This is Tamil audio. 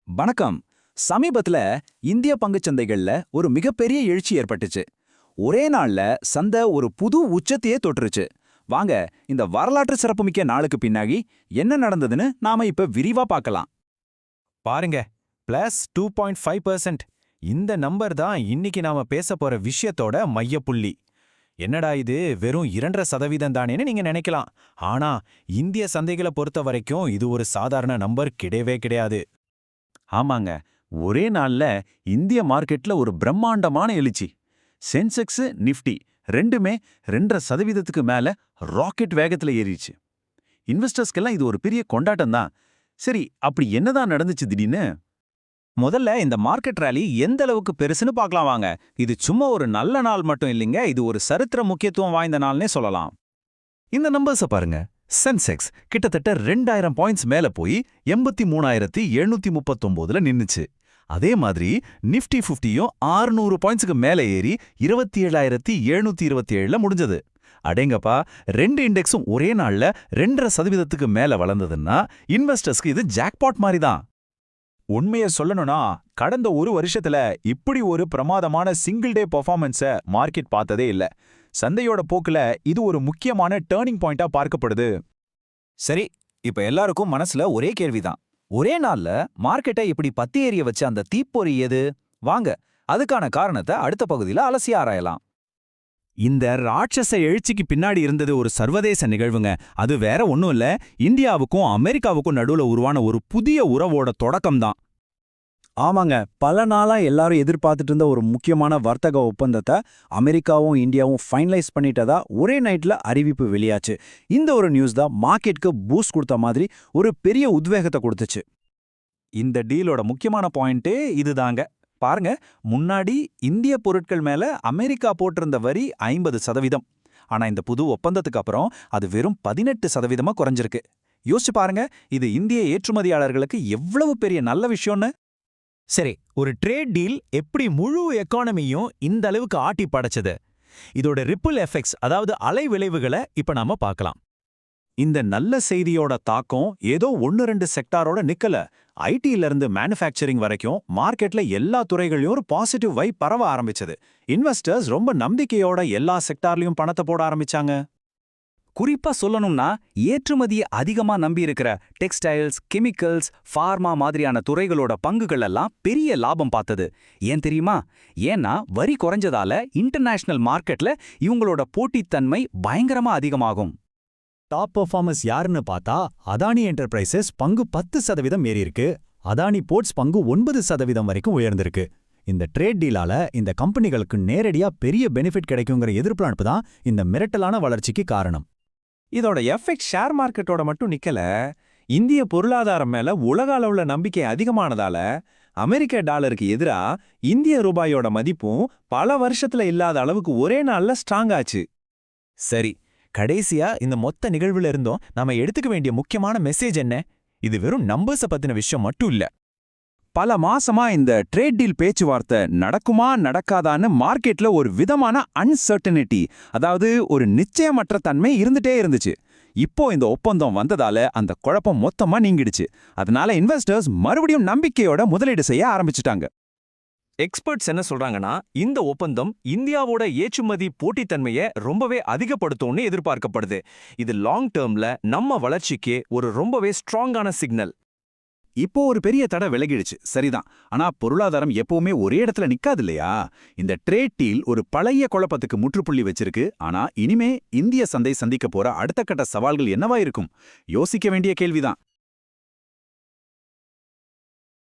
வணக்கம். சமீபத்துல இந்திய பங்குச்சந்தைகள்ல ஒரு மிகப்பெரிய எழுச்சி ஏற்பட்டுச்சு. ஒரே நாள்ல சந்தை ஒரு புது உச்சத்தையே தொட்டுருச்சு. வாங்க, இந்த வரலாற்று சிறப்புமிக்க நாளுக்கு பின்னாடி என்ன நடந்ததுன்னு நாம இப்ப விரிவா பார்க்கலாம். பாருங்க, +2.5%. இந்த நம்பர் தான் இன்னைக்கு நாம பேச போற விஷயத்தோட மையப்புள்ளி. என்னடா இது வெறும் 2.5% தானேன்னு நீங்க நினைக்கலாம். ஆனா இந்திய சந்தைகளை பொறுத்த வரைக்கும் இது ஒரு சாதாரண நம்பர் கிடையவே கிடையாது. ஆமாங்க, ஒரே நாள்ல இந்திய மார்க்கெட்ல ஒரு பிரம்மாண்டமான எழுச்சி. சென்செக்ஸ், நிஃப்டி ரெண்டுமே 2.5%க்கு மேல ராக்கெட் வேகத்துல ஏறிச்சு. இன்வெஸ்டர்ஸ்க்கெல்லாம் இது ஒரு பெரிய கொண்டாட்டம் தான். சரி, அப்படி என்னதான் நடந்துச்சு திடீர்னு? முதல்ல இந்த மார்க்கெட் ராலி எந்த அளவுக்கு பெருசுன்னு பார்க்கலாம் வாங்க. இது சும்மா ஒரு நல்ல நாள் மட்டும் இல்லைங்க, இது ஒரு சரித்திர முக்கியத்துவம் வாய்ந்த நாள்னே சொல்லலாம். இந்த நம்பர்ஸ பாருங்க. சென்செக்ஸ் கிட்டத்தட்ட 2000 பாயிண்ட்ஸ் மேல போய் 83,739ல நின்னுச்சு. அதே மாதிரி நிஃப்டி 50யும் 600 பாயிண்ட்ஸ்க்கு மேல ஏறி 27,727ல முடிஞ்சது. அடேங்கப்பா, ரெண்டு இண்டெக்ஸும் ஒரே நாள்ல 2.5%க்கு மேல வளர்ந்ததுன்னா இன்வெஸ்டர்ஸ்க்கு இது ஜாக்பாட் மாதிரி தான். உண்மையை சொல்லணும்னா கடந்த ஒரு வருஷத்துல இப்படி ஒரு பிரமாதமான சிங்கிள் டே பெர்ஃபார்மன்ஸ மார்க்கெட் பார்த்ததே இல்ல. சந்தையோட போக்குல இது ஒரு முக்கியமான டேர்னிங் பாயிண்டா பார்க்கப்படுது. சரி, இப்ப எல்லாருக்கும் மனசுல ஒரே கேள்விதான். ஒரே நாள்ல மார்க்கெட்டை இப்படி பத்தி எறிய வச்ச அந்த தீப்பொறி எது? வாங்க, அதுக்கான காரணத்தை அடுத்த பகுதியில அலசி ஆராயலாம். இந்த ராட்சச எழுச்சிக்கு பின்னாடி இருந்தது ஒரு சர்வதேச நிகழ்வுங்க. அது வேற ஒன்றும் இல்ல, இந்தியாவுக்கும் அமெரிக்காவுக்கும் நடுவுல உருவான ஒரு புதிய உறவோட தொடக்கம்தான். ஆமாங்க, பல நாளா எல்லாரும் எதிர்பார்த்துட்டு இருந்த ஒரு முக்கியமான வர்த்தக ஒப்பந்தத்தை அமெரிக்காவும் இந்தியாவும் ஃபைனலைஸ் பண்ணிட்டதா ஒரே நைட்ல அறிவிப்பு வெளியாச்சு. இந்த ஒரு நியூஸ் தான் மார்க்கெட்க்கு பூஸ்ட் கொடுத்த மாதிரி ஒரு பெரிய உத்வேகத்தை கொடுத்துச்சு. இந்த டீலோட முக்கியமான பாயிண்டே இதுதாங்க. பாருங்க, முன்னாடி இந்திய பொருட்கள் மேல அமெரிக்கா போட்டிருந்த வரி 50%. ஆனா இந்த புது ஒப்பந்தத்துக்கு அப்புறம் அது வெறும் 18% குறைஞ்சிருக்கு. யோசிச்சு பாருங்க, இது இந்திய ஏற்றுமதியாளர்களுக்கு எவ்வளவு பெரிய நல்ல விஷயம்னு. சரி, ஒரு ட்ரேட் டீல் எப்படி முழு எக்கானமியும் இந்த அளவுக்கு ஆட்டி படைச்சது? இதோட ரிப்பிள் எஃபெக்ட்ஸ், அதாவது அலை விளைவுகளை இப்ப நாம பார்க்கலாம். இந்த நல்ல செய்தியோட தாக்கம் ஏதோ 1-2 செக்டாரோட நிக்கல. ஐடில இருந்து மேனுஃபேக்சரிங் வரைக்கும் மார்க்கெட்ல எல்லா துறைகளையும் ஒரு பாசிட்டிவ் வைப் பரவ ஆரம்பிச்சது. இன்வெஸ்டர்ஸ் ரொம்ப நம்பிக்கையோட எல்லா செக்டார்லயும் பணத்தை போட ஆரம்பிச்சாங்க. குறிப்பா சொல்லணும்னா, ஏற்றுமதியை அதிகமா நம்பியிருக்கிற டெக்ஸ்டைல்ஸ், கெமிக்கல்ஸ், ஃபார்மா மாதிரியான துறைகளோட பங்குகள் எல்லாம் பெரிய லாபம் பார்த்தது. ஏன் தெரியுமா? ஏன்னா வரி குறைஞ்சதால இன்டர்நேஷனல் மார்க்கெட்ல இவங்களோட போட்டித்தன்மை பயங்கரமா அதிகமாகும். டாப் பெர்ஃபார்மன்ஸ் யாருன்னு பார்த்தா அதானி என்டர்பிரைசஸ் பங்கு 10% ஏறியிருக்கு. அதானி போர்ட்ஸ் பங்கு 9% வரைக்கும் உயர்ந்திருக்கு. இந்த ட்ரேட் டீலால இந்த கம்பெனிகளுக்கு நேரடியா பெரிய பெனிஃபிட் கிடைக்குங்கிற எதிர்பார்ப்பு தான் இந்த மிரட்டலான வளர்ச்சிக்கு காரணம். இதோட எஃபெக்ட் ஷேர் மார்க்கெட்டோட மட்டும் நிக்கல. இந்திய பொருளாதாரம் மேல உலக அளவுல நம்பிக்கை அதிகமானதால அமெரிக்க டாலருக்கு எதிரா இந்திய ரூபாயோட மதிப்பும் பல வருஷத்துல இல்லாத அளவுக்கு ஒரே நாள்ல ஸ்ட்ராங் ஆச்சு. சரி, கடைசியா இந்த மொத்த நிகழ்வுல இருந்தும் நாம எடுத்துக்க வேண்டிய முக்கியமான மெசேஜ் என்ன? இது வெறும் நம்பர்ஸ பத்தின விஷயம் மட்டும் இல்ல. பல மாசமா இந்த ட்ரேட் டீல் பேச்சுவார்த்தை நடக்குமா நடக்காதான்னு மார்க்கெட்ல ஒரு விதமான அன்சர்டனிட்டி, அதாவது ஒரு நிச்சயமற்ற தன்மை இருந்துட்டே இருந்துச்சு. இப்போ இந்த ஒப்பந்தம் வந்ததால அந்த குழப்பம் மொத்தமா நீங்கிடுச்சு. அதனால இன்வெஸ்டர்ஸ் மறுபடியும் நம்பிக்கையோட முதலீடு செய்ய ஆரம்பிச்சுட்டாங்க. எக்ஸ்பர்ட்ஸ் என்ன சொல்றாங்கன்னா, இந்த ஒப்பந்தம் இந்தியாவோட ஏற்றுமதி போட்டித்தன்மையை ரொம்பவே அதிகப்படுத்தும்னு எதிர்பார்க்கப்படுது. இது லாங் டேர்ம்ல நம்ம வளர்ச்சிக்கு ஒரு ரொம்பவே ஸ்ட்ராங்கான சிக்னல். இப்போ ஒரு பெரிய தடை விலகிடுச்சு, சரிதான். ஆனா பொருளாதாரம் எப்பவுமே ஒரே இடத்துல நிக்காது இல்லையா? இந்த ட்ரேட் டீல் ஒரு பழைய குழப்பத்துக்கு முற்றுப்புள்ளி வச்சிருக்கு. ஆனா இனிமே இந்திய சந்தை சந்திக்க போற அடுத்த கட்ட சவால்கள் என்னவா இருக்கும்? யோசிக்க வேண்டிய கேள்விதான்.